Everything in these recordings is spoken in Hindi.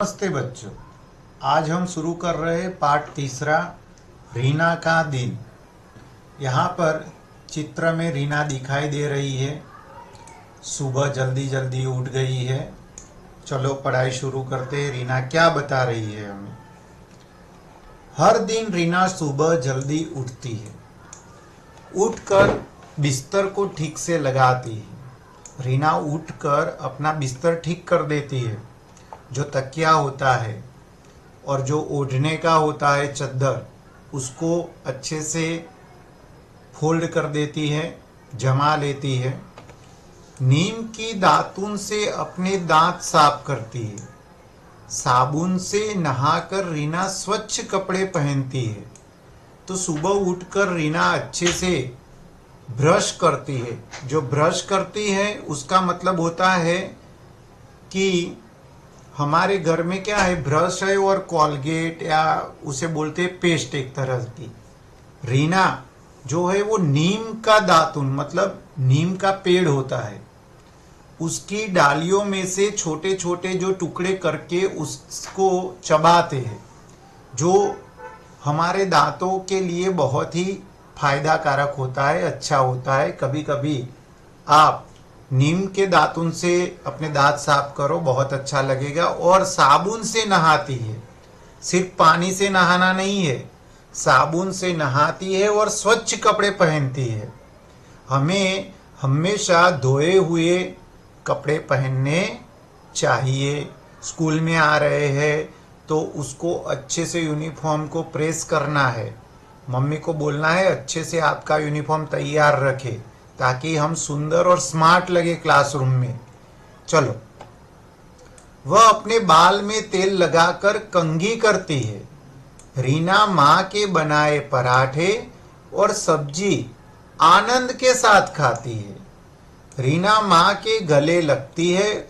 नमस्ते बच्चों। आज हम शुरू कर रहे हैं पाठ तीसरा, रीना का दिन। यहाँ पर चित्र में रीना दिखाई दे रही है। सुबह जल्दी जल्दी उठ गई है। चलो पढ़ाई शुरू करते हैं। रीना क्या बता रही है हमें। हर दिन रीना सुबह जल्दी उठती है। उठकर बिस्तर को ठीक से लगाती है। रीना उठकर अपना बिस्तर ठीक कर देती है। जो तकिया होता है और जो ओढ़ने का होता है चद्दर, उसको अच्छे से फोल्ड कर देती है, जमा लेती है। नीम की दातुन से अपने दांत साफ करती है। साबुन से नहाकर रीना स्वच्छ कपड़े पहनती है। तो सुबह उठकर रीना अच्छे से ब्रश करती है। जो ब्रश करती है उसका मतलब होता है कि हमारे घर में क्या है, ब्रश है और कॉलगेट या उसे बोलते हैं पेस्ट एक तरह की। रीना जो है वो नीम का दातुन मतलब नीम का पेड़ होता है, उसकी डालियों में से छोटे छोटे जो टुकड़े करके उसको चबाते हैं, जो हमारे दांतों के लिए बहुत ही फायदा कारक होता है, अच्छा होता है। कभी कभी आप नीम के दातुन से अपने दांत साफ करो, बहुत अच्छा लगेगा। और साबुन से नहाती है, सिर्फ पानी से नहाना नहीं है, साबुन से नहाती है और स्वच्छ कपड़े पहनती है। हमें हमेशा धोए हुए कपड़े पहनने चाहिए। स्कूल में आ रहे हैं तो उसको अच्छे से यूनिफॉर्म को प्रेस करना है। मम्मी को बोलना है अच्छे से आपका यूनिफॉर्म तैयार रखे, ताकि हम सुंदर और स्मार्ट लगे क्लासरूम में। चलो, वह अपने बाल में तेल लगाकर कंघी करती है। रीना माँ के बनाए पराठे और सब्जी आनंद के साथ खाती है। रीना माँ के गले लगती है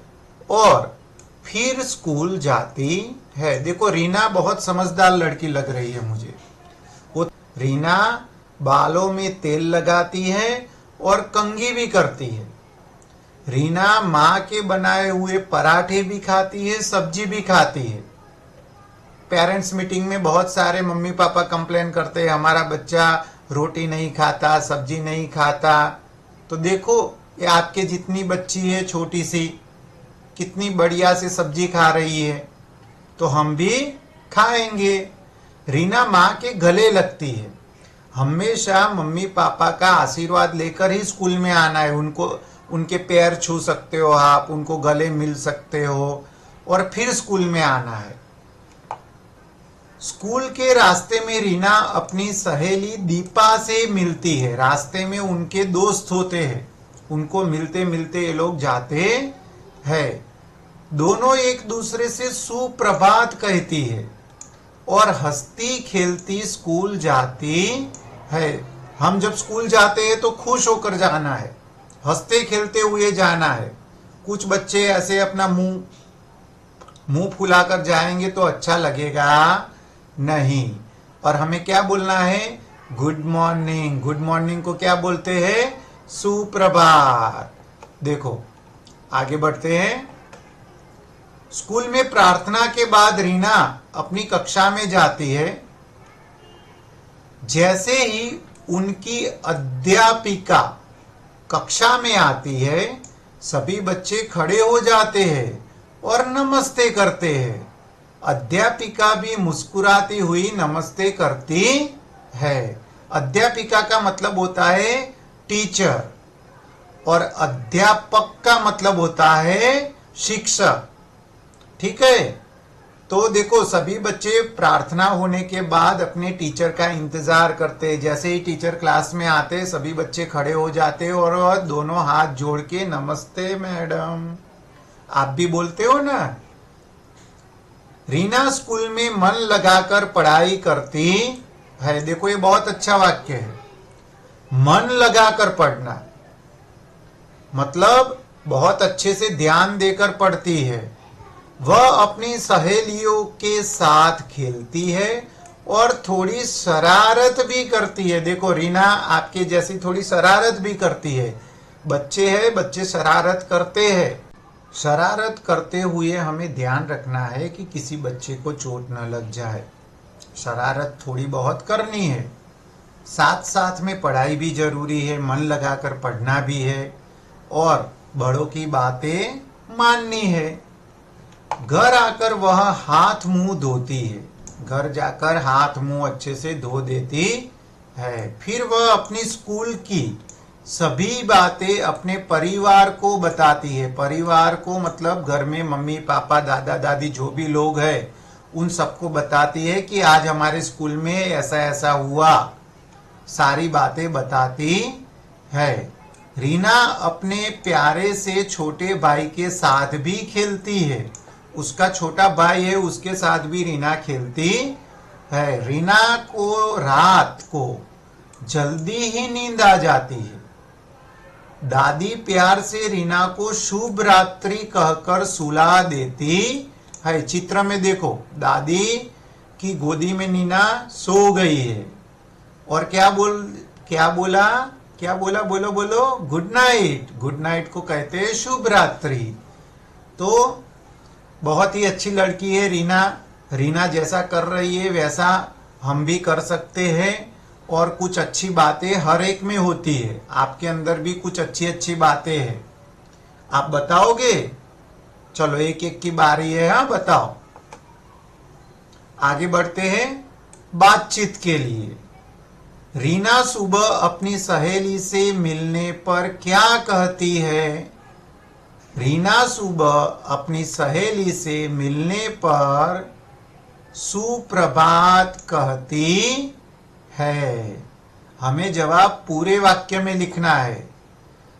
और फिर स्कूल जाती है। देखो, रीना बहुत समझदार लड़की लग रही है मुझे। वो रीना बालों में तेल लगाती है और कंघी भी करती है। रीना माँ के बनाए हुए पराठे भी खाती है, सब्जी भी खाती है। पेरेंट्स मीटिंग में बहुत सारे मम्मी पापा कंप्लेन करते हैं, हमारा बच्चा रोटी नहीं खाता, सब्जी नहीं खाता। तो देखो, ये आपके जितनी बच्ची है छोटी सी, कितनी बढ़िया से सब्जी खा रही है, तो हम भी खाएंगे। रीना माँ के गले लगती है। हमेशा मम्मी पापा का आशीर्वाद लेकर ही स्कूल में आना है। उनको उनके पैर छू सकते हो आप, उनको गले मिल सकते हो और फिर स्कूल में आना है। स्कूल के रास्ते में रीना अपनी सहेली दीपा से मिलती है। रास्ते में उनके दोस्त होते हैं, उनको मिलते मिलते ये लोग जाते हैं। दोनों एक दूसरे से सुप्रभात कहती है और हंसती खेलती स्कूल जाती है। हम जब स्कूल जाते हैं तो खुश होकर जाना है, हंसते खेलते हुए जाना है। कुछ बच्चे ऐसे अपना मुंह फुलाकर जाएंगे तो अच्छा लगेगा नहीं। और हमें क्या बोलना है? Good morning. गुड मॉर्निंग को क्या बोलते हैं? सुप्रभात। देखो, आगे बढ़ते हैं। स्कूल में प्रार्थना के बाद रीना अपनी कक्षा में जाती है। जैसे ही उनकी अध्यापिका कक्षा में आती है, सभी बच्चे खड़े हो जाते हैं और नमस्ते करते हैं। अध्यापिका भी मुस्कुराती हुई नमस्ते करती है। अध्यापिका का मतलब होता है टीचर और अध्यापक का मतलब होता है शिक्षक। ठीक है, तो देखो, सभी बच्चे प्रार्थना होने के बाद अपने टीचर का इंतजार करते हैं। जैसे ही टीचर क्लास में आते, सभी बच्चे खड़े हो जाते और दोनों हाथ जोड़ के नमस्ते मैडम, आप भी बोलते हो ना। रीना स्कूल में मन लगाकर पढ़ाई करती है। देखो, ये बहुत अच्छा वाक्य है। मन लगाकर पढ़ना मतलब बहुत अच्छे से ध्यान देकर पढ़ती है। वह अपनी सहेलियों के साथ खेलती है और थोड़ी शरारत भी करती है। देखो, रीना आपके जैसी थोड़ी शरारत भी करती है। बच्चे हैं, बच्चे शरारत करते हैं। शरारत करते हुए हमें ध्यान रखना है कि किसी बच्चे को चोट न लग जाए। शरारत थोड़ी बहुत करनी है, साथ साथ में पढ़ाई भी जरूरी है, मन लगाकर पढ़ना भी है और बड़ों की बातें माननी है। घर आकर वह हाथ मुंह धोती है, घर जाकर हाथ मुंह अच्छे से धो देती है। फिर वह अपनी स्कूल की सभी बातें अपने परिवार को बताती है। परिवार को मतलब घर में मम्मी पापा दादा दादी जो भी लोग हैं उन सबको बताती है कि आज हमारे स्कूल में ऐसा ऐसा हुआ, सारी बातें बताती है। रीना अपने प्यारे से छोटे भाई के साथ भी खेलती है। उसका छोटा भाई है, उसके साथ भी रीना खेलती है। रीना को रात को जल्दी ही नींद आ जाती है। दादी प्यार से रीना को शुभ रात्रि कहकर सुला देती है। चित्र में देखो, दादी की गोदी में रीना सो गई है और क्या बोला बोलो बोलो, गुड नाइट। गुड नाइट को कहते हैं शुभ रात्रि। तो बहुत ही अच्छी लड़की है रीना। रीना जैसा कर रही है वैसा हम भी कर सकते हैं और कुछ अच्छी बातें हर एक में होती है। आपके अंदर भी कुछ अच्छी अच्छी बातें हैं, आप बताओगे? चलो एक एक की बारी है, हाँ बताओ। आगे बढ़ते हैं बातचीत के लिए। रीना सुबह अपनी सहेली से मिलने पर क्या कहती है? रीना सुबह अपनी सहेली से मिलने पर सुप्रभात कहती है। हमें जवाब पूरे वाक्य में लिखना है।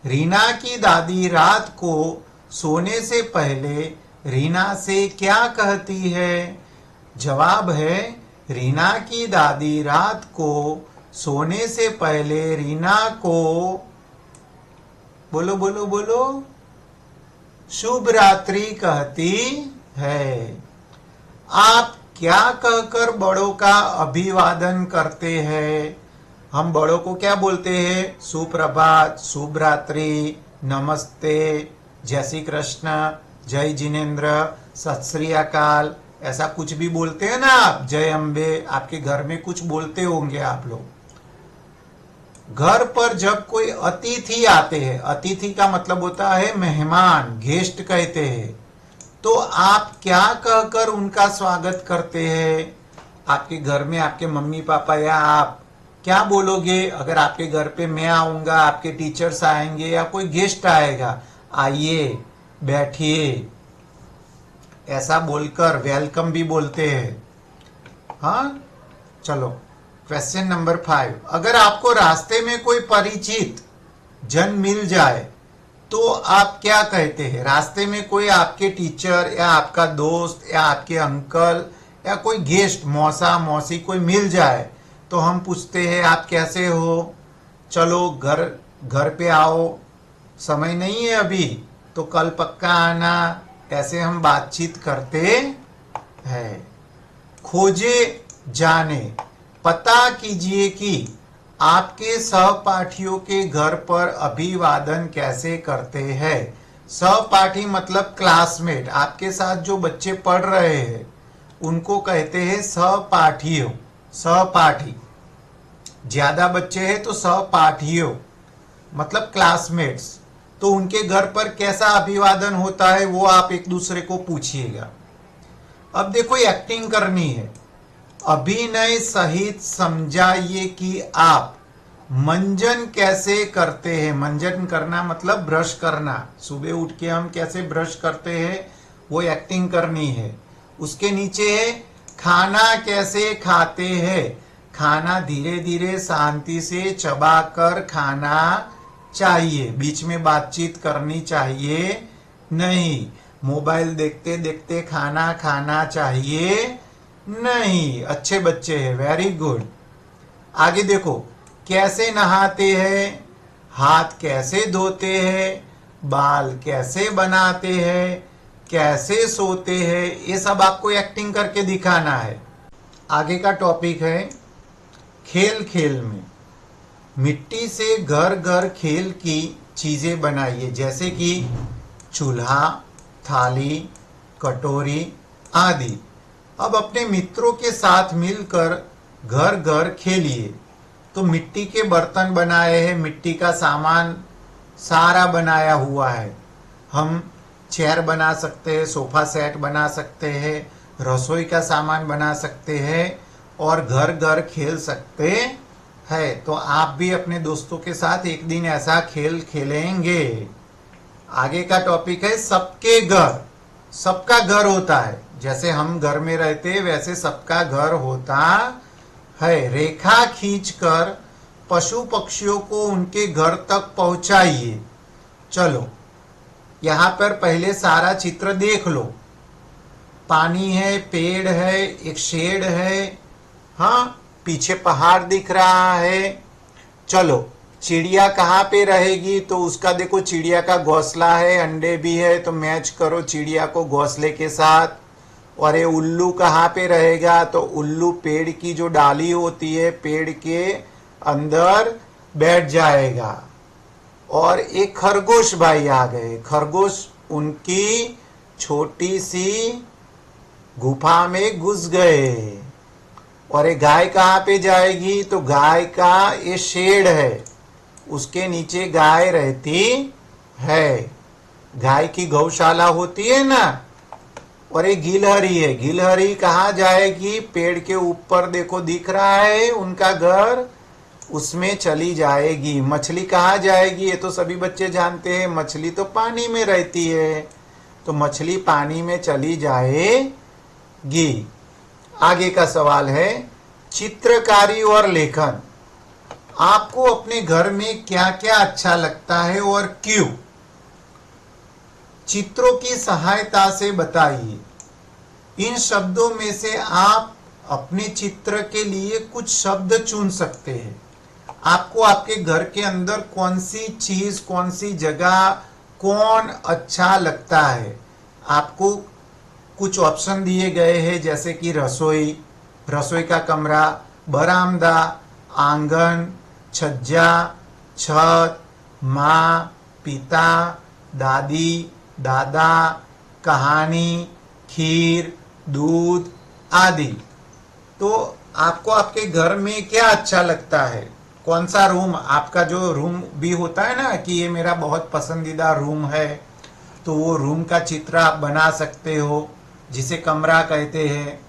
रीना की दादी रात को सोने से पहले रीना से क्या कहती है? जवाब है रीना की दादी रात को सोने से पहले रीना को बोलो बोलो बोलो शुभ रात्रि कहती है। आप क्या कहकर बड़ों का अभिवादन करते हैं? हम बड़ों को क्या बोलते हैं? सुप्रभात, शुभ रात्रि, नमस्ते, जय श्री कृष्ण, जय जिनेन्द्र, सत श्री अकाल, ऐसा कुछ भी बोलते हैं ना आप? जय अम्बे, आपके घर में कुछ बोलते होंगे आप लोग। घर पर जब कोई अतिथि आते हैं, अतिथि का मतलब होता है मेहमान, गेस्ट कहते हैं, तो आप क्या कहकर उनका स्वागत करते हैं? आपके घर में आपके मम्मी पापा या आप क्या बोलोगे? अगर आपके घर पे मैं आऊंगा, आपके टीचर्स आएंगे या कोई गेस्ट आएगा, आइए बैठिए, ऐसा बोलकर वेलकम भी बोलते हैं। हाँ, चलो क्वेश्चन नंबर 5। अगर आपको रास्ते में कोई परिचित जन मिल जाए तो आप क्या कहते हैं? रास्ते में कोई आपके टीचर या आपका दोस्त या आपके अंकल या कोई गेस्ट, मौसा मौसी कोई मिल जाए तो हम पूछते हैं आप कैसे हो, चलो घर पे आओ, समय नहीं है अभी तो कल पक्का आना, ऐसे हम बातचीत करते हैं। खोजे जाने, पता कीजिए कि आपके सहपाठियों के घर पर अभिवादन कैसे करते हैं। सहपाठी मतलब क्लासमेट, आपके साथ जो बच्चे पढ़ रहे हैं उनको कहते हैं सहपाठियों। सहपाठी, ज्यादा बच्चे हैं तो सहपाठियों मतलब क्लासमेट्स। तो उनके घर पर कैसा अभिवादन होता है वो आप एक दूसरे को पूछिएगा। अब देखो एक्टिंग करनी है। अभिनय सहित समझाइए कि आप मंजन कैसे करते हैं। मंजन करना मतलब ब्रश करना। सुबह उठ के हम कैसे ब्रश करते हैं वो एक्टिंग करनी है। उसके नीचे है खाना कैसे खाते हैं। खाना धीरे धीरे शांति से चबाकर खाना चाहिए, बीच में बातचीत करनी चाहिए नहीं। मोबाइल देखते देखते खाना खाना चाहिए नहीं। अच्छे बच्चे हैं, वेरी गुड। आगे देखो, कैसे नहाते हैं, हाथ कैसे धोते हैं, बाल कैसे बनाते हैं, कैसे सोते हैं, ये सब आपको एक्टिंग करके दिखाना है। आगे का टॉपिक है खेल खेल में। मिट्टी से घर घर खेल की चीजें बनाइए, जैसे कि चूल्हा, थाली, कटोरी आदि। अब अपने मित्रों के साथ मिलकर घर घर खेलिए। तो मिट्टी के बर्तन बनाए हैं, मिट्टी का सामान सारा बनाया हुआ है। हम चेयर बना सकते हैं, सोफा सेट बना सकते हैं, रसोई का सामान बना सकते हैं और घर घर खेल सकते हैं। तो आप भी अपने दोस्तों के साथ एक दिन ऐसा खेल खेलेंगे। आगे का टॉपिक है सबके घर। सबका घर होता है, जैसे हम घर में रहते हैं वैसे सबका घर होता है। रेखा खींचकर पशु पक्षियों को उनके घर तक पहुंचाइए। चलो यहाँ पर पहले सारा चित्र देख लो। पानी है, पेड़ है, एक शेड है, हाँ पीछे पहाड़ दिख रहा है। चलो चिड़िया कहाँ पे रहेगी, तो उसका देखो चिड़िया का घोंसला है, अंडे भी है, तो मैच करो चिड़िया को घोंसले के साथ। और ये उल्लू कहाँ पे रहेगा, तो उल्लू पेड़ की जो डाली होती है पेड़ के अंदर बैठ जाएगा। और एक खरगोश भाई आ गए। खरगोश उनकी छोटी सी गुफा में घुस गए। और ये गाय कहाँ पे जाएगी, तो गाय का ये शेड है, उसके नीचे गाय रहती है। गाय की गौशाला होती है ना। और ये गिलहरी है, गिलहरी कहाँ जाएगी, पेड़ के ऊपर देखो दिख रहा है उनका घर, उसमें चली जाएगी। मछली कहाँ जाएगी, ये तो सभी बच्चे जानते हैं, मछली तो पानी में रहती है, तो मछली पानी में चली जाएगी। आगे का सवाल है चित्रकारी और लेखन। आपको अपने घर में क्या क्या अच्छा लगता है और क्यों? चित्रों की सहायता से बताइए। इन शब्दों में से आप अपने चित्र के लिए कुछ शब्द चुन सकते हैं। आपको आपके घर के अंदर कौन सी चीज, कौन सी जगह, कौन अच्छा लगता है। आपको कुछ ऑप्शन दिए गए हैं, जैसे कि रसोई, रसोई का कमरा, बरामदा, आंगन, छज्जा, छत, माँ, पिता, दादी, दादा, कहानी, खीर, दूध आदि। तो आपको आपके घर में क्या अच्छा लगता है, कौन सा रूम, आपका जो रूम भी होता है ना कि ये मेरा बहुत पसंदीदा रूम है, तो वो रूम का चित्र आप बना सकते हो, जिसे कमरा कहते हैं।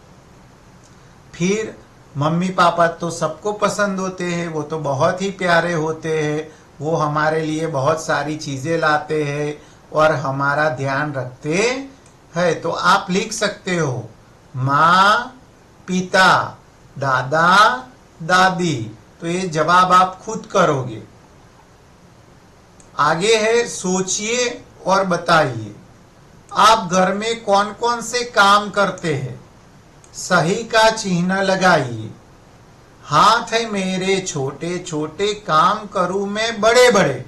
फिर मम्मी पापा तो सबको पसंद होते हैं, वो तो बहुत ही प्यारे होते हैं, वो हमारे लिए बहुत सारी चीजें लाते हैं और हमारा ध्यान रखते हैं। तो आप लिख सकते हो माँ, पिता, दादा, दादी। तो ये जवाब आप खुद करोगे। आगे है सोचिए और बताइए। आप घर में कौन कौन से काम करते हैं, सही का चिन्ह लगाइए। हाथ है मेरे छोटे छोटे, काम करूं मैं बड़े बड़े।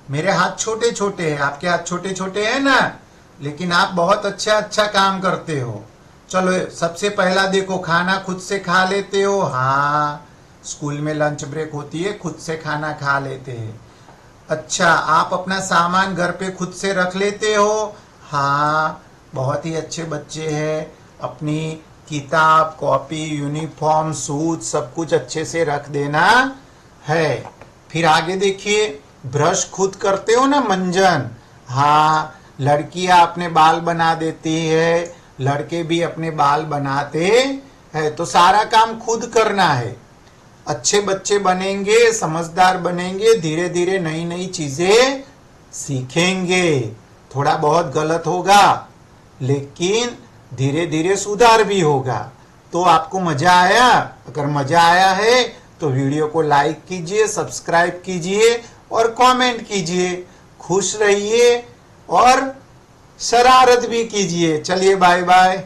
मेरे हाथ छोटे छोटे हैं, आपके हाथ छोटे छोटे हैं ना, लेकिन आप बहुत अच्छा काम करते हो। चलो सबसे पहला देखो, खाना खुद से खा लेते हो, हाँ स्कूल में लंच ब्रेक होती है, खुद से खाना खा लेते हैं। अच्छा, आप अपना सामान घर पे खुद से रख लेते हो, हाँ बहुत ही अच्छे बच्चे हैं। अपनी किताब, कॉपी, यूनिफॉर्म, शूज सब कुछ अच्छे से रख देना है। फिर आगे देखिए, ब्रश खुद करते हो ना, मंजन, हाँ लड़कियां अपने बाल बना देती है, लड़के भी अपने बाल बनाते हैं। तो सारा काम खुद करना है। अच्छे बच्चे बनेंगे, समझदार बनेंगे, धीरे धीरे नई नई चीजें सीखेंगे। थोड़ा बहुत गलत होगा, लेकिन धीरे धीरे सुधार भी होगा। तो आपको मजा आया? अगर मजा आया है तो वीडियो को लाइक कीजिए, सब्सक्राइब कीजिए और कमेंट कीजिए। खुश रहिए और शरारत भी कीजिए। चलिए बाय बाय।